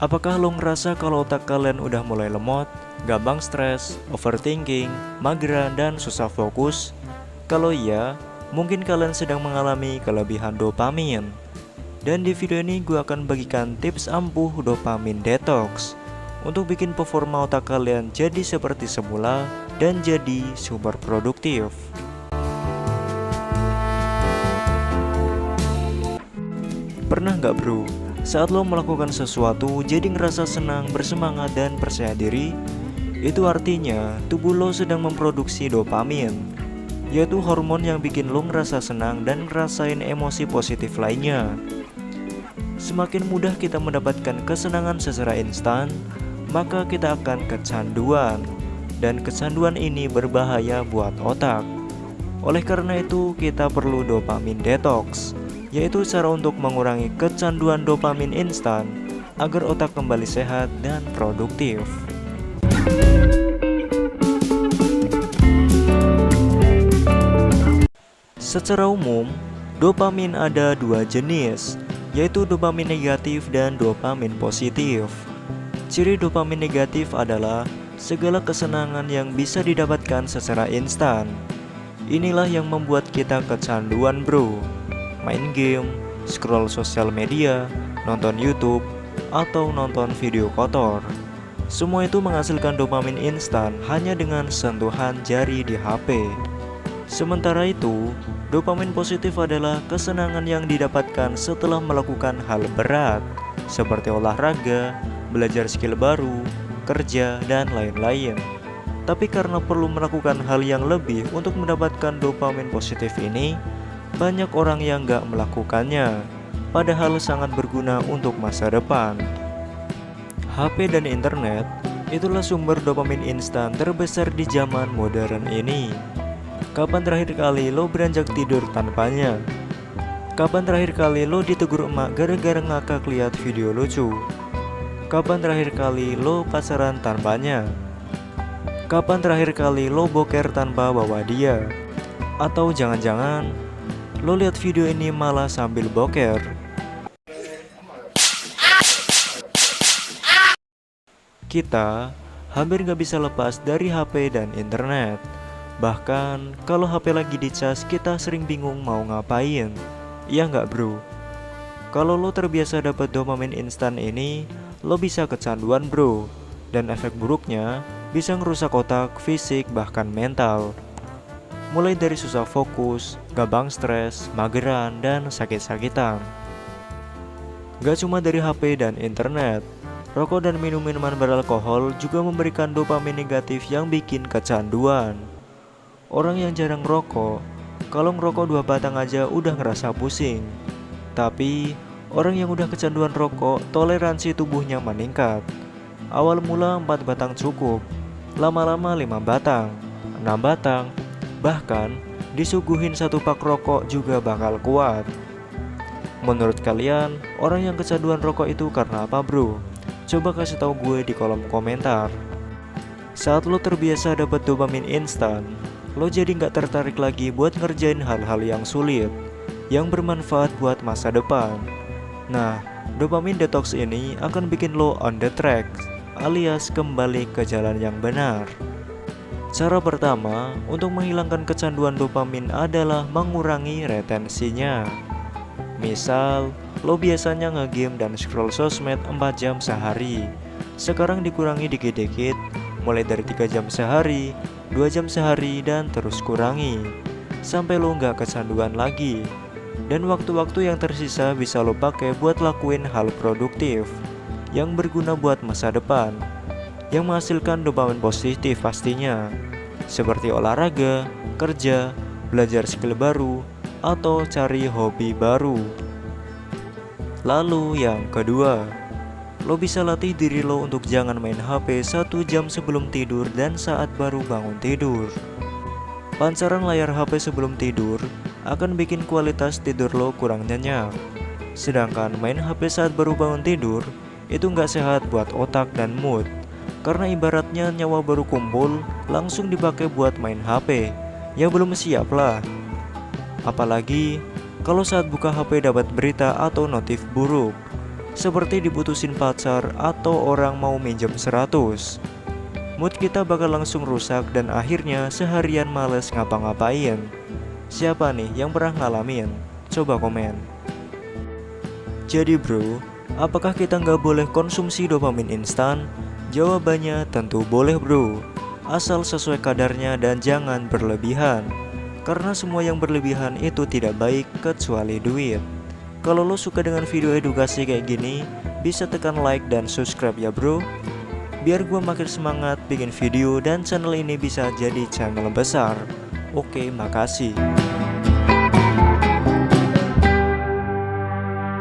Apakah lo ngerasa kalau otak kalian udah mulai lemot, gampang stres, overthinking, mageran, dan susah fokus? Kalau iya, mungkin kalian sedang mengalami kelebihan dopamin. Dan di video ini gue akan bagikan tips ampuh dopamin detox untuk bikin performa otak kalian jadi seperti semula dan jadi super produktif. Pernah nggak bro, saat lo melakukan sesuatu jadi ngerasa senang, bersemangat, dan percaya diri? Itu artinya tubuh lo sedang memproduksi dopamin, yaitu hormon yang bikin lo ngerasa senang dan ngerasain emosi positif lainnya. Semakin mudah kita mendapatkan kesenangan secara instan, maka kita akan kecanduan, dan kecanduan ini berbahaya buat otak. Oleh karena itu, kita perlu dopamin detox, yaitu cara untuk mengurangi kecanduan dopamin instan agar otak kembali sehat dan produktif. Secara umum, dopamin ada dua jenis, yaitu dopamin negatif dan dopamin positif. Ciri dopamin negatif adalah segala kesenangan yang bisa didapatkan secara instan. Inilah yang membuat kita kecanduan bro. Main game, scroll sosial media, nonton YouTube, atau nonton video kotor. Semua itu menghasilkan dopamin instan hanya dengan sentuhan jari di HP. Sementara itu, dopamin positif adalah kesenangan yang didapatkan setelah melakukan hal berat, seperti olahraga, belajar skill baru, kerja, dan lain-lain. Tapi karena perlu melakukan hal yang lebih untuk mendapatkan dopamin positif ini, banyak orang yang gak melakukannya, padahal sangat berguna untuk masa depan. HP dan internet itulah sumber dopamin instan terbesar di zaman modern ini. Kapan terakhir kali lo beranjak tidur tanpanya? Kapan terakhir kali lo ditegur emak gara-gara ngakak lihat video lucu? Kapan terakhir kali lo pacaran tanpanya? Kapan terakhir kali lo boker tanpa bawa dia? Atau jangan-jangan lo lihat video ini malah sambil boker? Kita hampir gak bisa lepas dari HP dan internet. Bahkan kalau HP lagi dicas, kita sering bingung mau ngapain. Iya nggak bro? Kalau lo terbiasa dapat dopamin instan ini, lo bisa kecanduan bro. Dan efek buruknya bisa ngerusak otak, fisik, bahkan mental. Mulai dari susah fokus, gampang stres, mageran, dan sakit-sakitan. Gak cuma dari HP dan internet, rokok dan minum-minuman beralkohol juga memberikan dopamin negatif yang bikin kecanduan. Orang yang jarang ngerokok, kalau ngerokok 2 batang aja udah ngerasa pusing. Tapi orang yang udah kecanduan rokok, toleransi tubuhnya meningkat. Awal mula 4 batang cukup, lama-lama 5 batang, 6 batang, bahkan disuguhin 1 pak rokok juga bakal kuat. Menurut kalian, orang yang kecanduan rokok itu karena apa bro? Coba kasih tahu gue di kolom komentar. Saat lo terbiasa dapat dopamin instan, lo jadi nggak tertarik lagi buat ngerjain hal-hal yang sulit, yang bermanfaat buat masa depan. Nah, dopamin detox ini akan bikin lo on the track, alias kembali ke jalan yang benar. Cara pertama untuk menghilangkan kecanduan dopamin adalah mengurangi retensinya. Misal, lo biasanya ngegame dan scroll sosmed 4 jam sehari. Sekarang dikurangi dikit-dikit, mulai dari 3 jam sehari, 2 jam sehari, dan terus kurangi sampai lo nggak kecanduan lagi. Dan waktu-waktu yang tersisa bisa lo pakai buat lakuin hal produktif yang berguna buat masa depan, yang menghasilkan dopamin positif pastinya, seperti olahraga, kerja, belajar skill baru, atau cari hobi baru. Lalu yang kedua, lo bisa latih diri lo untuk jangan main HP 1 jam sebelum tidur dan saat baru bangun tidur. Pancaran layar HP sebelum tidur akan bikin kualitas tidur lo kurang nyenyak. Sedangkan main HP saat baru bangun tidur itu nggak sehat buat otak dan mood, karena ibaratnya nyawa baru kumpul langsung dipakai buat main HP. Ya belum siap lah. Apalagi kalau saat buka HP dapat berita atau notif buruk. seperti diputusin pacar atau orang mau minjem 100. Mood kita bakal langsung rusak dan akhirnya seharian males ngapa-ngapain. Siapa nih yang pernah ngalamin? Coba komen. Jadi bro, apakah kita nggak boleh konsumsi dopamin instan? Jawabannya tentu boleh bro, asal sesuai kadarnya dan jangan berlebihan. Karena semua yang berlebihan itu tidak baik kecuali duit. Kalau lo suka dengan video edukasi kayak gini, bisa tekan like dan subscribe ya bro, biar gue makin semangat bikin video dan channel ini bisa jadi channel besar. Oke, makasih.